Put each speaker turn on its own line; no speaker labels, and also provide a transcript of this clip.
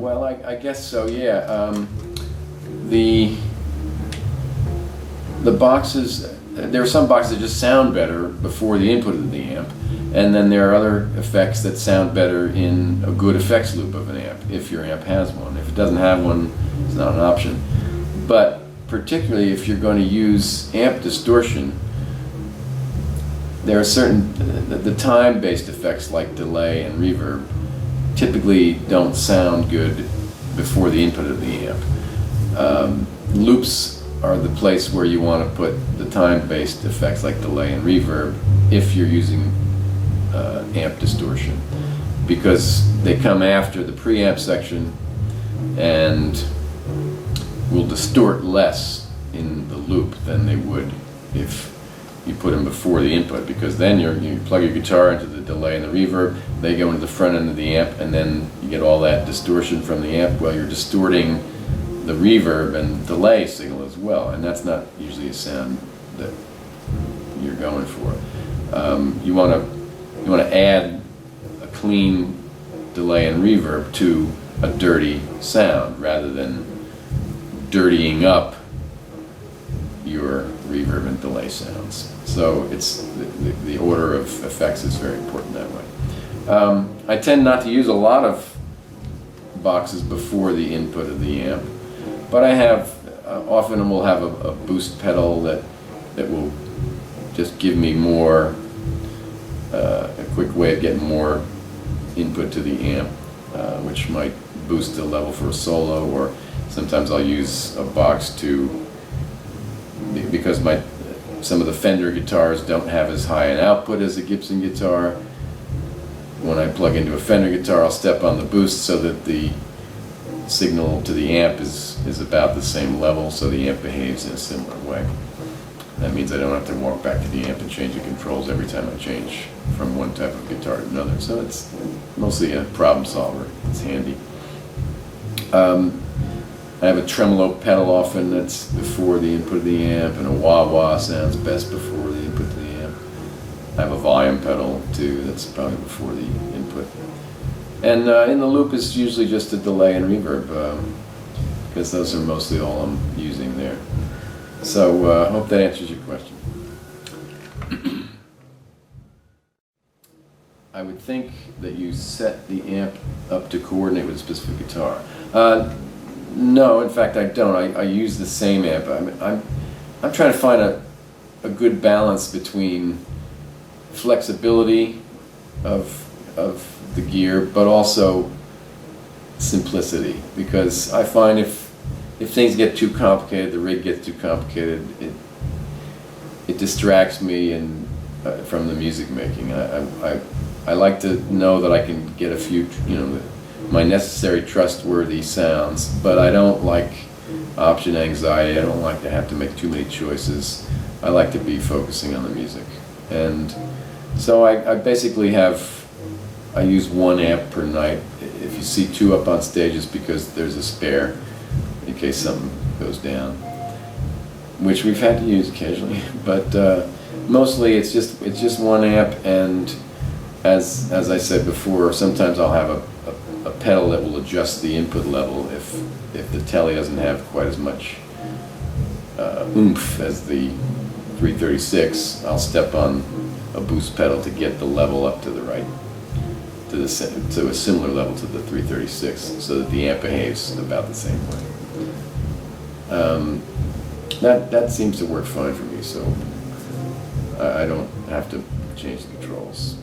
Well, I guess so, yeah. The boxes, there are some boxes that just sound better before the input of the amp, and then there are other effects that sound better in a good effects loop of an amp, if your amp has one. If it doesn't have one, it's not an option. But particularly if you're going to use amp distortion, there are certain, the time-based effects like delay and reverb typically don't sound good before the input of the amp. Loops are the place where you want to put the time-based effects like delay and reverb if you're using amp distortion, because they come after the preamp section and will distort less in the loop than they would if you put them before the input, because then you plug your guitar into the delay and the reverb, they go into the front end of the amp, and then you get all that distortion from the amp while you're distorting the reverb and delay signal as well, and that's not usually a sound that you're going for. You want to add a clean delay and reverb to a dirty sound rather than dirtying up your reverb and delay sounds. So it's the order of effects is very important that way. I tend not to use a lot of boxes before the input of the amp, but I have often will have a boost pedal that will just give me more a quick way of getting more input to the amp, which might boost the level for a solo, or sometimes I'll use a box to, because some of the Fender guitars don't have as high an output as a Gibson guitar. When I plug into a Fender guitar, I'll step on the boost so that the signal to the amp is about the same level, so the amp behaves in a similar way. That means I don't have to walk back to the amp and change the controls every time I change from one type of guitar to another. So it's mostly a problem solver. It's handy. I have a tremolo pedal often that's before the input of the amp, and a wah-wah sounds best before the input to the amp. I have a volume pedal too that's probably before the input. And in the loop is usually just a delay and reverb, because those are mostly all I'm using there. So I hope that answers your question. I would think that you set the amp up to coordinate with a specific guitar. No, in fact I don't. I use the same amp. I'm trying to find a good balance between flexibility of the gear, but also simplicity, because I find if things get too complicated, the rig gets too complicated, it distracts me from the music making. I like to know that I can get a few, my necessary trustworthy sounds, but I don't like option anxiety. I don't like to have to make too many choices. I like to be focusing on the music. And so I basically I use one amp per night. If you see two up on stage, it's because there's a spare in case something goes down, which we've had to use occasionally, but mostly it's just one amp. And as I said before, sometimes I'll have a pedal that will adjust the input level if the telly doesn't have quite as much oomph as the 336. I'll step on a boost pedal to get the level up to the right, to a similar level to the 336, so that the amp behaves about the same way. That seems to work fine for me, so I don't have to change the controls.